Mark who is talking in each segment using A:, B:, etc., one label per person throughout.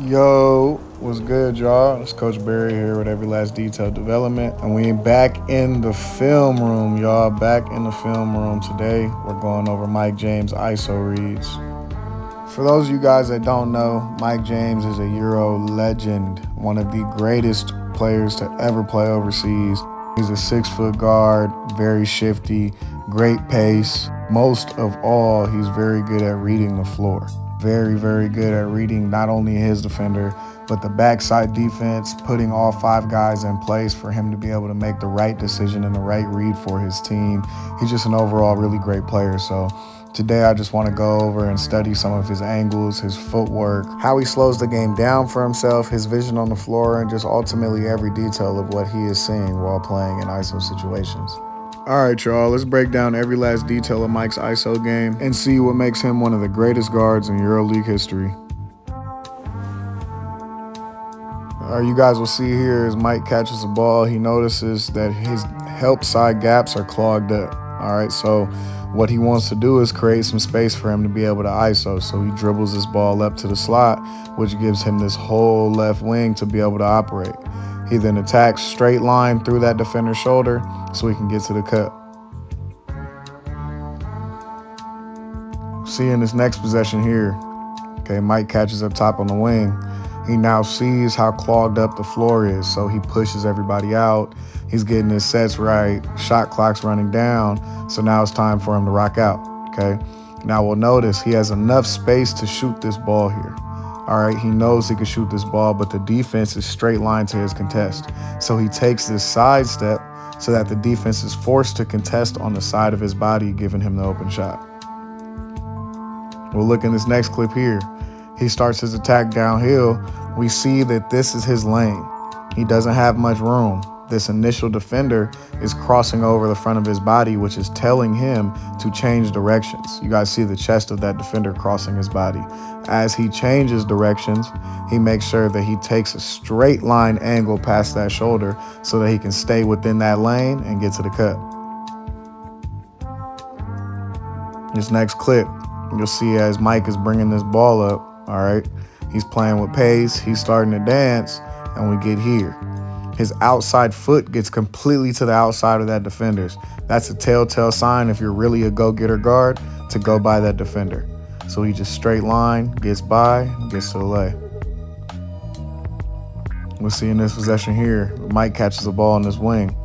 A: Yo, what's good, y'all? It's Coach Barry here with Every Last Detail Development. And we back in the film room, y'all. Back in the film room today. We're going over Mike James ISO reads. For those of you guys that don't know, Mike James is a Euro legend, one of the greatest players to ever play overseas. He's a 6-foot guard, very shifty, great pace. Most of all, he's very good at reading the floor. Very, very good at reading not only his defender, but the backside defense, putting all 5 guys in place for him to be able to make the right decision and the right read for his team. He's just an overall really great player. So today I just want to go over and study some of his angles, his footwork, how he slows the game down for himself, his vision on the floor, and just ultimately every detail of what he is seeing while playing in ISO situations. All right, y'all, let's break down every last detail of Mike's ISO game and see what makes him one of the greatest guards in EuroLeague history. You guys will see here as Mike catches the ball, he notices that his help side gaps are clogged up. All right, so what he wants to do is create some space for him to be able to ISO. So he dribbles this ball up to the slot, which gives him this whole left wing to be able to operate. He then attacks straight line through that defender's shoulder so he can get to the cup. See in this next possession here, okay, Mike catches up top on the wing. He now sees how clogged up the floor is, so he pushes everybody out. He's getting his sets right, shot clock's running down, so now it's time for him to rock out, okay? Now we'll notice he has enough space to shoot this ball here. All right, he knows he can shoot this ball, but the defense is straight line to his contest. So he takes this side step so that the defense is forced to contest on the side of his body, giving him the open shot. We'll look in this next clip here. He starts his attack downhill. We see that this is his lane. He doesn't have much room. This initial defender is crossing over the front of his body, which is telling him to change directions. You guys see the chest of that defender crossing his body. As he changes directions, he makes sure that he takes a straight line angle past that shoulder so that he can stay within that lane and get to the cup. This next clip, you'll see as Mike is bringing this ball up, all right? He's playing with pace, he's starting to dance, and we get here. His outside foot gets completely to the outside of that defender's. That's a telltale sign if you're really a go-getter guard to go by that defender. So he just straight line, gets by, gets to the lay. We'll see in this possession here, Mike catches the ball in his wing.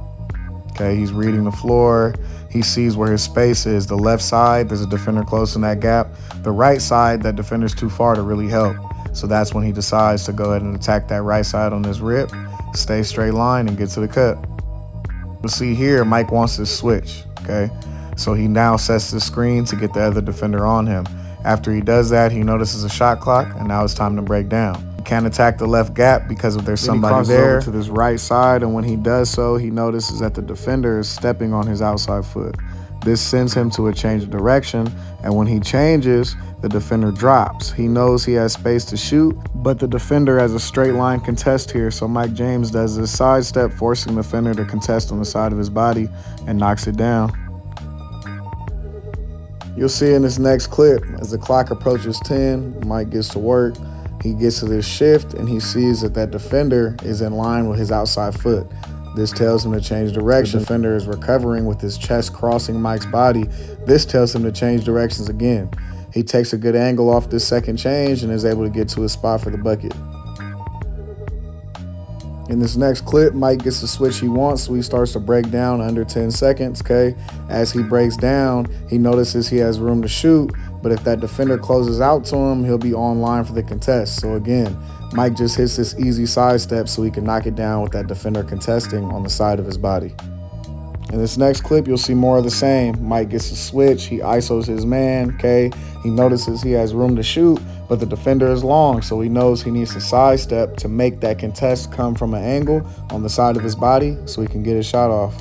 A: Okay, he's reading the floor. He sees where his space is. The left side, there's a defender close in that gap. The right side, that defender's too far to really help. So that's when he decides to go ahead and attack that right side on this rip, stay straight line, and get to the cup. We'll see here, Mike wants to switch, okay? So he now sets the screen to get the other defender on him. After he does that, he notices a shot clock, and now it's time to break down. He can't attack the left gap because there's somebody there to this right side, and when he does so, he notices that the defender is stepping on his outside foot. This sends him to a change of direction, and when he changes, the defender drops. He knows he has space to shoot, but the defender has a straight line contest here, so Mike James does this side step, forcing the defender to contest on the side of his body and knocks it down. You'll see in this next clip, as the clock approaches 10, Mike gets to work. He gets to this shift, and he sees that that defender is in line with his outside foot. This tells him to change direction. The defender is recovering with his chest crossing Mike's body. This tells him to change directions again. He takes a good angle off this second change and is able to get to his spot for the bucket. In this next clip, Mike gets the switch he wants, so he starts to break down under 10 seconds, okay? As he breaks down, he notices he has room to shoot, but if that defender closes out to him, he'll be on line for the contest. So again, Mike just hits this easy side step so he can knock it down with that defender contesting on the side of his body. In this next clip, you'll see more of the same. Mike gets a switch, he ISOs his man, okay? He notices he has room to shoot, but the defender is long, so he knows he needs to sidestep to make that contest come from an angle on the side of his body so he can get his shot off.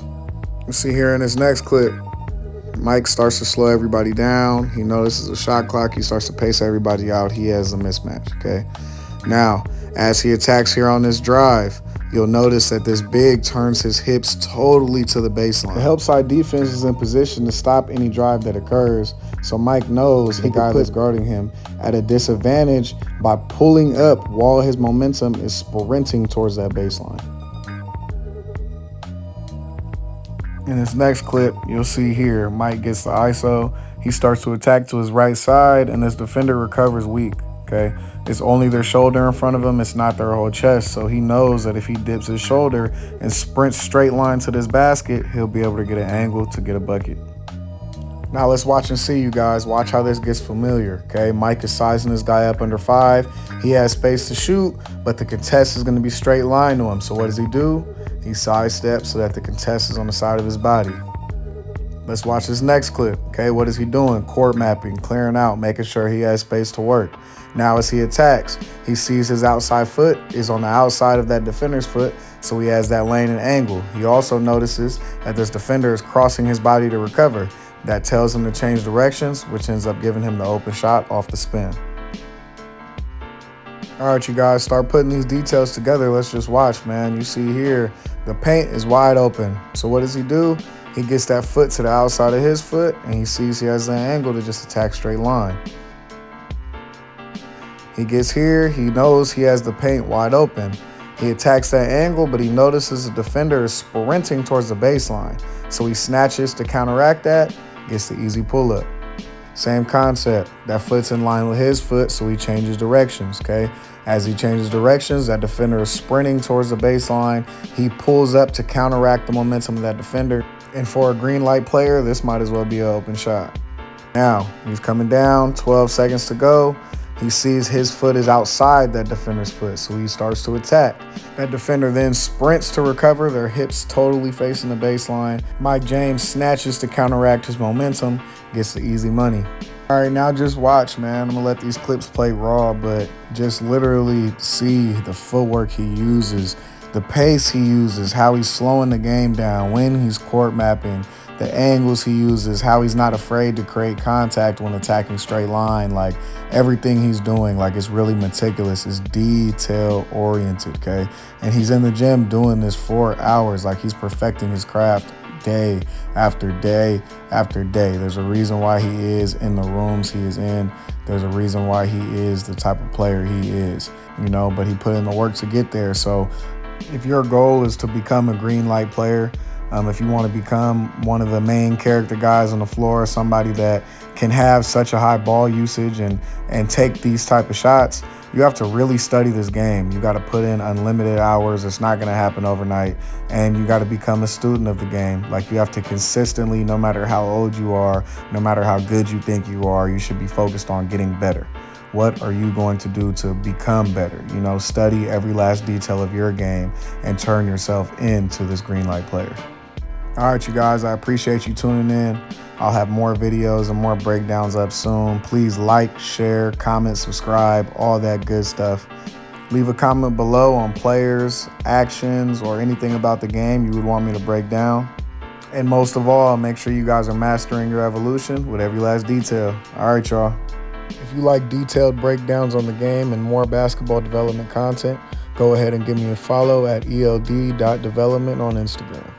A: You see here in this next clip, Mike starts to slow everybody down. He notices a shot clock. He starts to pace everybody out. He has a mismatch, okay? Now, as he attacks here on this drive, you'll notice that this big turns his hips totally to the baseline. The help side defense is in position to stop any drive that occurs, so Mike knows the guy that's guarding him at a disadvantage by pulling up while his momentum is sprinting towards that baseline. In this next clip, you'll see here, Mike gets the ISO. He starts to attack to his right side, and his defender recovers weak, okay? It's only their shoulder in front of him. It's not their whole chest. So he knows that if he dips his shoulder and sprints straight line to this basket, he'll be able to get an angle to get a bucket. Now let's watch and see, you guys. Watch how this gets familiar, okay? Mike is sizing this guy up under 5. He has space to shoot, but the contest is going to be straight line to him. So what does he do? He sidesteps so that the contest is on the side of his body. Let's watch this next clip, okay? What is he doing? Court mapping, clearing out, making sure he has space to work. Now as he attacks, he sees his outside foot is on the outside of that defender's foot, so he has that lane and angle. He also notices that this defender is crossing his body to recover. That tells him to change directions, which ends up giving him the open shot off the spin. All right, you guys, start putting these details together. Let's just watch, man. You see here, the paint is wide open. So what does he do? He gets that foot to the outside of his foot, and he sees he has an angle to just attack straight line. He gets here, he knows he has the paint wide open. He attacks that angle, but he notices the defender is sprinting towards the baseline. So he snatches to counteract that, gets the easy pull-up. Same concept. That foot's in line with his foot, so he changes directions, okay? As he changes directions, that defender is sprinting towards the baseline. He pulls up to counteract the momentum of that defender. And for a green light player, this might as well be an open shot. Now, he's coming down, 12 seconds to go. He sees his foot is outside that defender's foot, so he starts to attack. That defender then sprints to recover, their hips totally facing the baseline. Mike James snatches to counteract his momentum, gets the easy money. All right, now just watch, man. I'm gonna let these clips play raw, but just literally see the footwork he uses, the pace he uses, how he's slowing the game down, when he's court mapping, the angles he uses, how he's not afraid to create contact when attacking straight line. Like everything he's doing, like it's really meticulous, it's detail oriented, okay? And he's in the gym doing this for hours, like he's perfecting his craft day after day after day. There's a reason why he is in the rooms he is in. There's a reason why he is the type of player he is, you know, but he put in the work to get there. So if your goal is to become a green light player, if you want to become one of the main character guys on the floor, somebody that can have such a high ball usage and take these type of shots, you have to really study this game. You got to put in unlimited hours. It's not going to happen overnight. And you got to become a student of the game. Like you have to consistently, no matter how old you are, no matter how good you think you are, you should be focused on getting better. What are you going to do to become better? You know, study every last detail of your game and turn yourself into this green light player. All right, you guys, I appreciate you tuning in. I'll have more videos and more breakdowns up soon. Please like, share, comment, subscribe, all that good stuff. Leave a comment below on players, actions, or anything about the game you would want me to break down. And most of all, make sure you guys are mastering your evolution with every last detail. All right, y'all. If you like detailed breakdowns on the game and more basketball development content, go ahead and give me a follow at eld.development on Instagram.